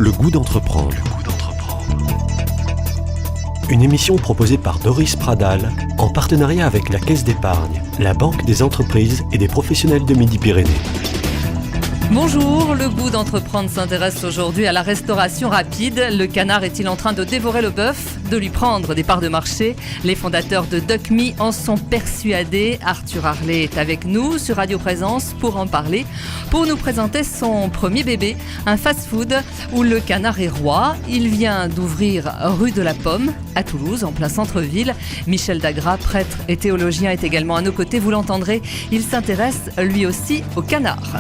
Le goût d'entreprendre. Une émission proposée par Doris Pradal en partenariat avec la Caisse d'épargne, la Banque des entreprises et des professionnels de Midi-Pyrénées. Bonjour, le goût d'entreprendre s'intéresse aujourd'hui à la restauration rapide. Le canard est-il en train de dévorer le bœuf, de lui prendre des parts de marché? Les fondateurs de Duck Me en sont persuadés. Arthur Harlet est avec nous sur Radio Présence pour en parler, pour nous présenter son premier bébé, un fast-food où le canard est roi. Il vient d'ouvrir rue de la Pomme à Toulouse, en plein centre-ville. Michel Dagras, prêtre et théologien, est également à nos côtés. Vous l'entendrez, il s'intéresse lui aussi au canard.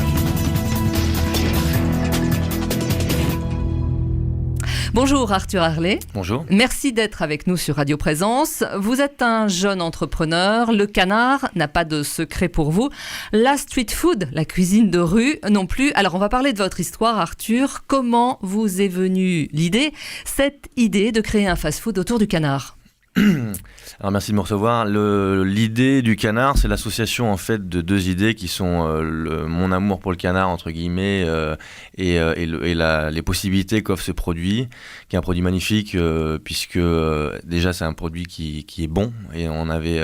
Bonjour Arthur Harlet. Bonjour. Merci d'être avec nous sur Radio Présence. Vous êtes un jeune entrepreneur. Le canard n'a pas de secret pour vous. La street food, la cuisine de rue, non plus. Alors on va parler de votre histoire, Arthur. Comment vous est venue cette idée de créer un fast-food autour du canard ? Alors merci de me recevoir. L'idée du canard, c'est l'association en fait de deux idées qui sont mon amour pour le canard entre guillemets et les possibilités qu'offre ce produit, qui est un produit magnifique puisque déjà c'est un produit qui est bon et on avait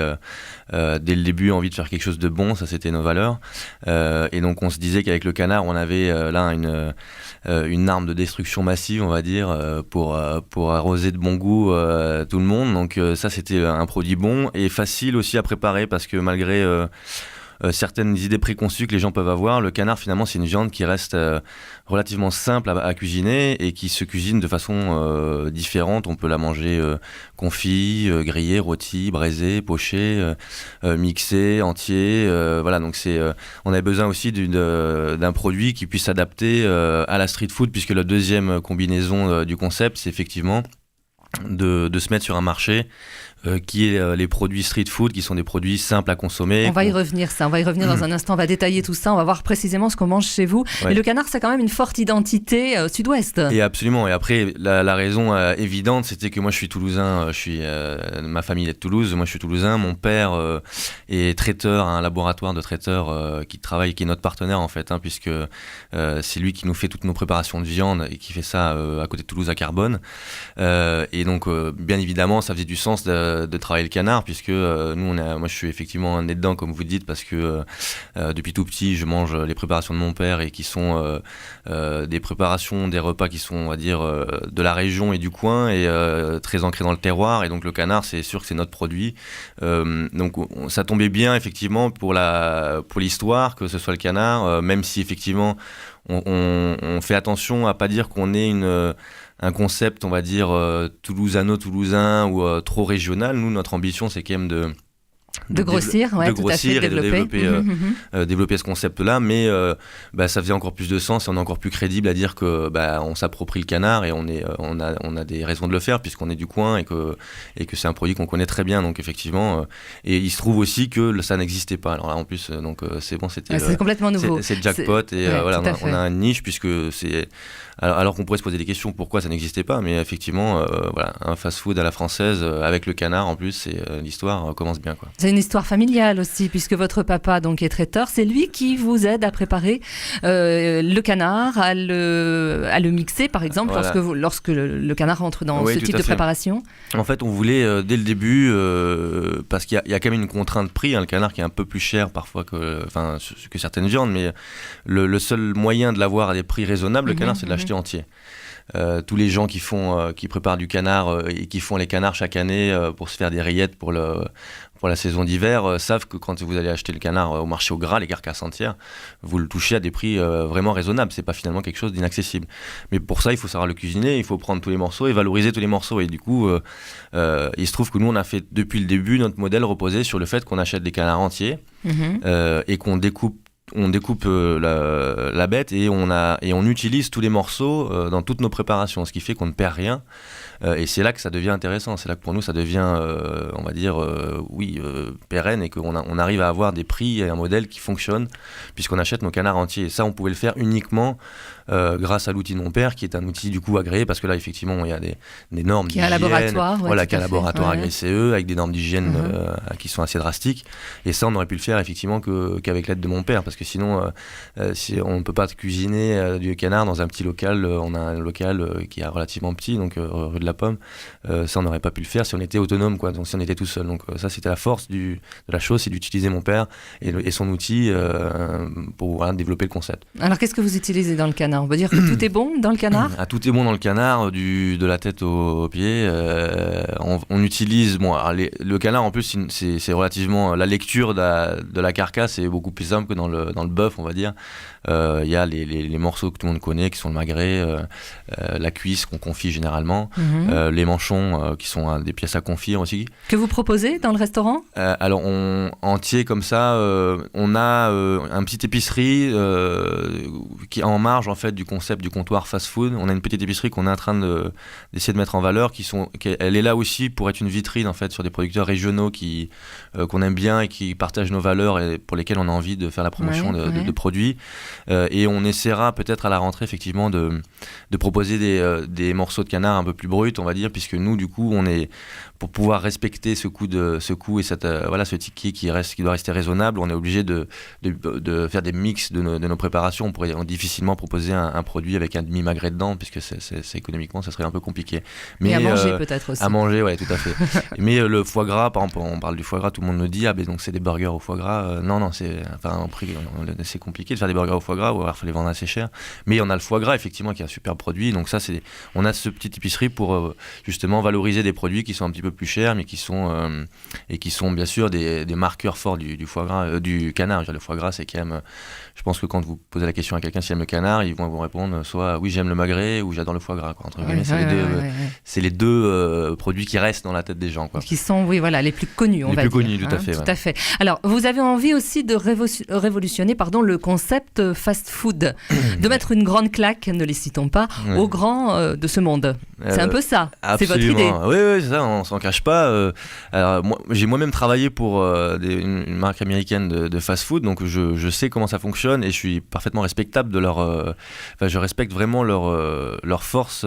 dès le début envie de faire quelque chose de bon, ça c'était nos valeurs et donc on se disait qu'avec le canard on avait là une arme de destruction massive on va dire pour arroser de bon goût tout le monde. Donc ça c'était un produit bon et facile aussi à préparer parce que malgré certaines idées préconçues que les gens peuvent avoir, le canard finalement c'est une viande qui reste relativement simple à cuisiner et qui se cuisine de façon différente. On peut la manger confit, grillée, rôtie, braisée, pochée, mixée, entier. Voilà, donc on avait besoin aussi d'un produit qui puisse s'adapter à la street food puisque la deuxième combinaison du concept c'est effectivement de se mettre sur un marché qui est les produits street food, qui sont des produits simples à consommer. On va y revenir dans un instant, on va détailler tout ça, on va voir précisément ce qu'on mange chez vous. Ouais. Et le canard, c'est quand même une forte identité sud-ouest. Et absolument, et après, la raison évidente, c'était que moi je suis toulousain, ma famille est de Toulouse, moi je suis toulousain, mon père est traiteur à un laboratoire de traiteurs qui est notre partenaire en fait, puisque c'est lui qui nous fait toutes nos préparations de viande et qui fait ça à côté de Toulouse à Carbone. Et donc, bien évidemment, ça faisait du sens de travailler le canard puisque moi je suis effectivement né dedans comme vous dites parce que depuis tout petit je mange les préparations de mon père et qui sont des préparations, des repas qui sont on va dire de la région et du coin et très ancrés dans le terroir et donc le canard c'est sûr que c'est notre produit donc ça tombait bien effectivement pour l'histoire que ce soit le canard même si effectivement on fait attention à pas dire qu'on est un concept, on va dire, toulousain ou trop régional. Nous, notre ambition, c'est quand même de grossir et de développer ce concept-là, mais ça faisait encore plus de sens et on est encore plus crédible à dire que on s'approprie le canard et on a des raisons de le faire puisqu'on est du coin et que c'est un produit qu'on connaît très bien. Donc effectivement, et il se trouve aussi que ça n'existait pas. Alors là en plus, donc c'est bon, c'est complètement nouveau. C'est jackpot et voilà, on a une niche puisque c'est alors qu'on pourrait se poser des questions pourquoi ça n'existait pas, mais effectivement, voilà, un fast-food à la française avec le canard en plus, l'histoire commence bien quoi. C'est une histoire familiale aussi, puisque votre papa donc est traiteur. C'est lui qui vous aide à préparer le canard, à le mixer, par exemple, voilà. lorsque le canard entre dans ce type de préparation. En fait, on voulait dès le début, parce qu'il y a quand même une contrainte prix, le canard qui est un peu plus cher parfois que certaines viandes, mais le seul moyen de l'avoir à des prix raisonnables, le canard, c'est de l'acheter entier. Tous les gens qui préparent du canard et qui font les canards chaque année pour se faire des rillettes pour la saison d'hiver savent que quand vous allez acheter le canard au marché au gras, les carcasses entières, vous le touchez à des prix vraiment raisonnables. C'est pas finalement quelque chose d'inaccessible. Mais pour ça, il faut savoir le cuisiner, il faut prendre tous les morceaux et valoriser tous les morceaux. Et du coup, il se trouve que nous, on a fait depuis le début notre modèle reposait sur le fait qu'on achète des canards entiers et qu'on découpe la bête et on utilise tous les morceaux dans toutes nos préparations, ce qui fait qu'on ne perd rien et c'est là que ça devient intéressant, c'est là que pour nous ça devient on va dire pérenne et qu'on arrive à avoir des prix et un modèle qui fonctionne puisqu'on achète nos canards entiers et ça on pouvait le faire uniquement grâce à l'outil de mon père, qui est un outil du coup agréé, parce que là effectivement il y a des normes qui est d'hygiène, un laboratoire, qui est un laboratoire agréé CE, avec des normes d'hygiène qui sont assez drastiques. Et ça, on aurait pu le faire effectivement qu'avec l'aide de mon père, parce que sinon, si on ne peut pas cuisiner du canard dans un petit local. On a un local qui est relativement petit, donc rue de la Pomme. Ça, on n'aurait pas pu le faire si on était autonome, quoi. Donc si on était tout seul. Donc ça, c'était la force de la chose, c'est d'utiliser mon père et son outil pour développer le concept. Alors, qu'est-ce que vous utilisez dans le canard ? On peut dire que tout est bon dans le canard ? Tout est bon dans le canard, de la tête aux pieds. On utilise... Bon, alors le canard, en plus, c'est relativement... La lecture de la carcasse est beaucoup plus simple que dans le bœuf, on va dire. Il y a les morceaux que tout le monde connaît, qui sont le magret, la cuisse qu'on confie généralement, les manchons qui sont des pièces à confire aussi. Que vous proposez dans le restaurant ? Alors, entier comme ça, on a une petite épicerie qui est en marge en fait du concept du comptoir fast-food. On a une petite épicerie qu'on est en train d'essayer de mettre en valeur, elle est là aussi pour être une vitrine en fait sur des producteurs régionaux qu'on aime bien et qui partagent nos valeurs et pour lesquels on a envie de faire la promotion de produits. Et on essaiera peut-être à la rentrée effectivement de proposer des morceaux de canard un peu plus bruts, on va dire, puisque nous du coup pour pouvoir respecter ce coût et ce ticket qui doit rester raisonnable, on est obligé de faire des mix de nos préparations. On pourrait difficilement proposer un produit avec un demi-magret dedans, puisque c'est économiquement ça serait un peu compliqué. Mais et à manger peut-être aussi. À manger, ouais, tout à fait. Mais le foie gras, par exemple, on parle du foie gras, tout le monde me dit donc c'est des burgers au foie gras. Non, c'est compliqué de faire des burgers au foie gras, ou alors il faut les vendre assez cher. Mais on a le foie gras effectivement qui est un super produit. Donc ça, on a ce petite épicerie pour justement valoriser des produits qui sont un petit peu plus chers, mais qui sont bien sûr des marqueurs forts du foie gras, du canard. Le foie gras, c'est quand même. Je pense que quand vous posez la question à quelqu'un s'il aime le canard, ils vont vous répondre soit oui j'aime le magret ou j'adore le foie gras, quoi. Entre guillemets, c'est les deux produits qui restent dans la tête des gens, quoi. Qui sont les plus connus, on va dire. Les plus connus, tout à fait. Tout à fait. Alors, vous avez envie aussi de révolutionner le concept fast-food, de mettre une grande claque, ne les citons pas, aux grands de ce monde. C'est un peu ça. Absolument. C'est votre idée. Oui, c'est ça. On s'en cache pas. Alors, j'ai moi-même travaillé pour une marque américaine de fast-food, donc je sais comment ça fonctionne et je suis parfaitement respectable de je respecte vraiment leur force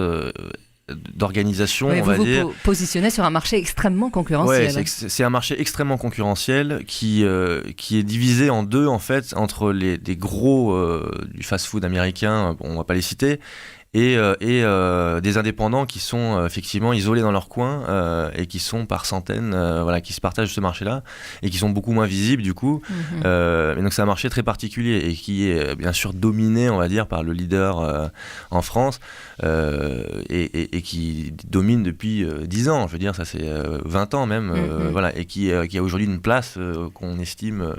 d'organisation, on va dire. Vous positionnez sur un marché extrêmement concurrentiel. Ouais, c'est un marché extrêmement concurrentiel qui est divisé en deux en fait entre des gros du fast-food américain, on va pas les citer. Et des indépendants qui sont effectivement isolés dans leur coin et qui sont par centaines, qui se partagent ce marché-là et qui sont beaucoup moins visibles du coup. Et donc c'est un marché très particulier et qui est bien sûr dominé, on va dire, par le leader en France et qui domine depuis 10 ans. Je veux dire, ça c'est 20 ans même, et qui a aujourd'hui une place qu'on estime.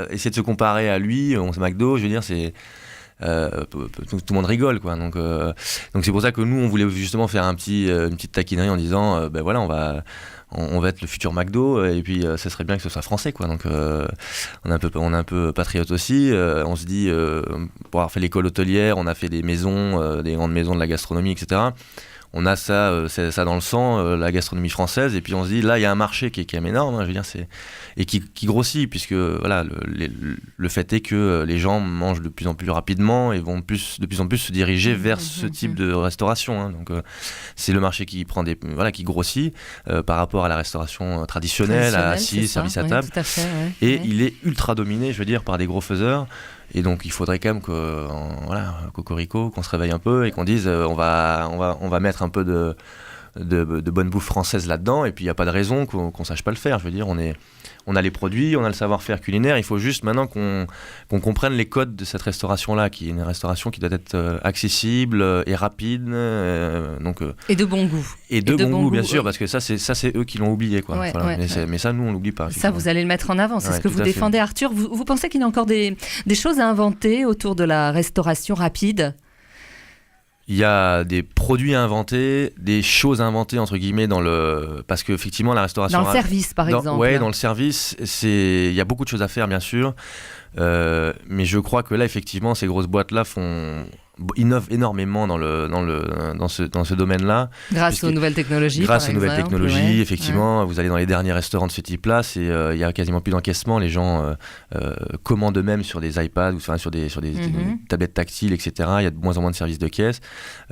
Essayer de se comparer à lui, on sait McDo, je veux dire, c'est tout le monde rigole, quoi. Donc c'est pour ça que nous on voulait justement faire une petite taquinerie en disant on va être le futur McDo et puis ça serait bien que ce soit français, quoi. Donc on est un peu patriote aussi. On se dit pour avoir fait l'école hôtelière, on a fait des maisons, des grandes maisons de la gastronomie, etc. On a ça dans le sang, la gastronomie française, et puis on se dit là il y a un marché qui est quand même énorme, hein, je veux dire, et qui grossit, puisque le fait est que les gens mangent de plus en plus rapidement et vont de plus en plus se diriger vers ce type de restauration, hein. Donc c'est le marché qui qui grossit par rapport à la restauration traditionnelle, assis, service à table, tout à fait, il est ultra dominé, je veux dire, par des gros faiseurs. Et donc il faudrait quand même cocorico, qu'on se réveille un peu et qu'on dise on va mettre un peu de bonne bouffe française là-dedans, et puis il n'y a pas de raison qu'on sache pas le faire. Je veux dire, on a les produits, on a le savoir-faire culinaire, il faut juste maintenant qu'on comprenne les codes de cette restauration-là, qui est une restauration qui doit être accessible et rapide. Et de bon goût. Et de bon goût, bien sûr, parce que ça c'est eux qui l'ont oublié, quoi. Mais ça, nous, on l'oublie pas. Ça, vous allez le mettre en avant, c'est ce que vous défendez, Arthur. Vous pensez qu'il y a encore des choses à inventer autour de la restauration rapide ? Il y a des produits à inventer, des choses à inventer entre guillemets parce que effectivement la restauration dans le service par exemple. Dans le service, il y a beaucoup de choses à faire bien sûr, mais je crois que là effectivement ces grosses boîtes là font innove énormément dans ce domaine-là. Grâce aux nouvelles technologies. Grâce aux nouvelles technologies, ouais. effectivement. Vous allez dans les derniers restaurants de ce type-là, il y a quasiment plus d'encaissement. Les gens commandent eux-mêmes sur des iPads ou sur des tablettes tactiles, etc. Il y a de moins en moins de services de caisse.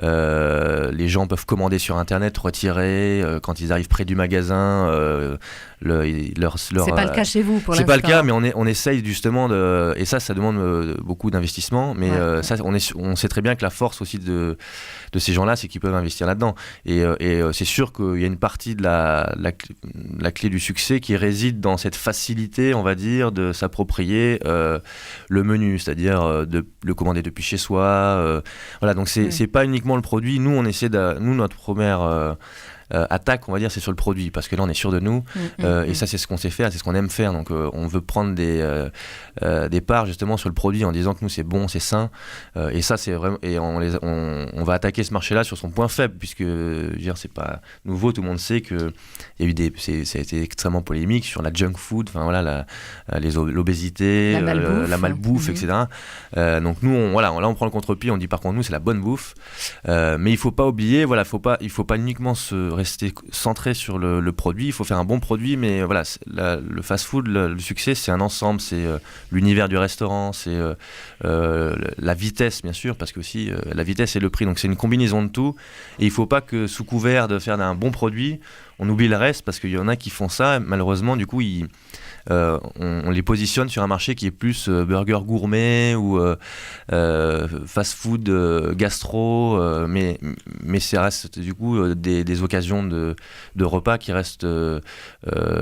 Les gens peuvent commander sur Internet, retirer quand ils arrivent près du magasin. C'est pas le cas chez vous pour l'instant. C'est pas le cas, mais on essaye justement et ça demande beaucoup d'investissement. Mais ça, on sait très bien que la force aussi de ces gens-là, c'est qu'ils peuvent investir là-dedans. Et c'est sûr qu'il y a une partie de la clé du succès qui réside dans cette facilité, on va dire, de s'approprier le menu, c'est-à-dire de le commander depuis chez soi. Voilà, donc c'est pas uniquement le produit. Nous, on essaie notre première attaque, on va dire, c'est sur le produit, parce que là on est sûr de nous, et ça c'est ce qu'on sait faire, c'est ce qu'on aime faire, donc on veut prendre des parts justement sur le produit en disant que nous c'est bon, c'est sain, et ça c'est vraiment, et on va attaquer ce marché là sur son point faible, puisque je veux dire, c'est pas nouveau, tout le monde sait que il y a eu ça a été extrêmement polémique sur la junk food, enfin voilà, l'obésité, la malbouffe, etc. Donc nous là on prend le contre-pied, on dit par contre nous c'est la bonne bouffe, mais il faut pas oublier, voilà, il faut pas uniquement rester centré sur le produit, il faut faire un bon produit, mais voilà, le fast-food, le succès, c'est un ensemble, c'est l'univers du restaurant, c'est la vitesse, bien sûr, parce que aussi la vitesse et le prix, donc c'est une combinaison de tout, et il ne faut pas que sous couvert de faire un bon produit, on oublie le reste, parce qu'il y en a qui font ça, malheureusement, du coup, on les positionne sur un marché qui est plus burger gourmet ou fast-food gastro, mais ça reste du coup des occasions de repas qui restent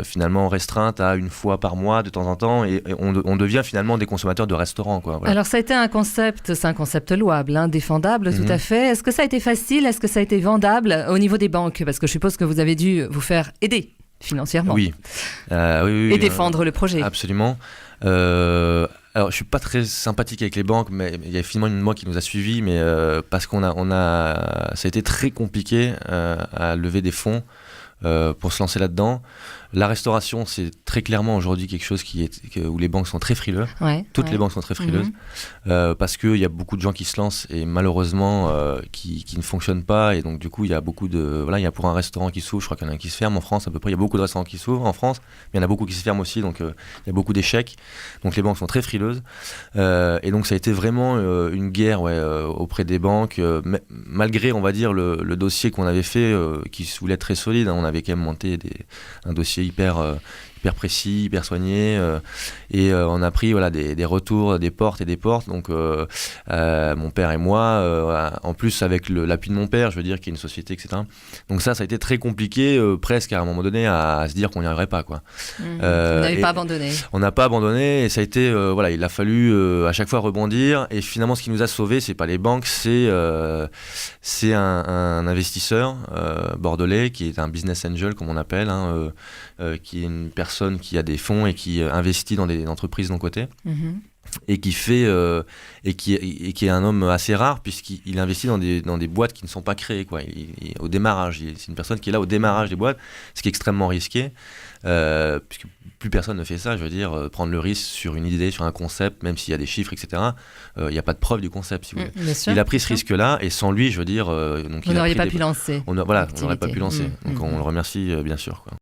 finalement restreintes à une fois par mois de temps en temps, et on devient finalement des consommateurs de restaurants, quoi. Voilà. Alors ça a été c'est un concept louable, défendable, tout à fait. Est-ce que ça a été facile? Est-ce que ça a été vendable au niveau des banques? Parce que je suppose que vous avez dû vous faire aider financièrement. Oui. Et défendre le projet. Absolument. Alors, je suis pas très sympathique avec les banques, mais il y a finalement une banque qui nous a suivis, mais parce ça a été très compliqué à lever des fonds pour se lancer là-dedans. La restauration, c'est très clairement aujourd'hui quelque chose où les banques sont très frileux. Toutes les banques sont très frileuses, parce qu'il y a beaucoup de gens qui se lancent et malheureusement qui ne fonctionnent pas. Et donc du coup, il y a beaucoup il y a pour un restaurant qui s'ouvre, je crois qu'il y en a un qui se ferme en France à peu près. Il y a beaucoup de restaurants qui s'ouvrent en France, mais il y en a beaucoup qui se ferment aussi. Donc il y a beaucoup d'échecs. Donc les banques sont très frileuses. Et donc ça a été vraiment une guerre auprès des banques, malgré, on va dire, le dossier qu'on avait fait, qui se voulait très solide. On avait quand même monté un dossier hyper précis, hyper soigné, et on a pris des retours, des portes et des portes. Donc mon père et moi, en plus avec l'appui de mon père, je veux dire, qui est une société, etc. Donc ça a été très compliqué, presque à un moment donné à se dire qu'on n'y arriverait pas, quoi. Vous n'avez pas abandonné. On n'a pas abandonné, et ça a été il a fallu à chaque fois rebondir. Et finalement, ce qui nous a sauvés, c'est pas les banques, c'est un investisseur bordelais qui est un business angel, comme on appelle, qui est une personne qui a des fonds et qui investit dans des entreprises non cotées, et qui fait et qui est un homme assez rare, puisqu'il investit dans des boîtes qui ne sont pas créées, quoi. Au démarrage, c'est une personne qui est là au démarrage des boîtes, ce qui est extrêmement risqué, puisque plus personne ne fait ça. Je veux dire, prendre le risque sur une idée, sur un concept, même s'il y a des chiffres, etc. Il n'y a pas de preuve du concept, si vous voulez. Il a pris ce risque-là, et sans lui, je veux dire, donc vous n'auriez pas pu lancer. On n'aurait pas pu lancer. Donc on le remercie, bien sûr, quoi.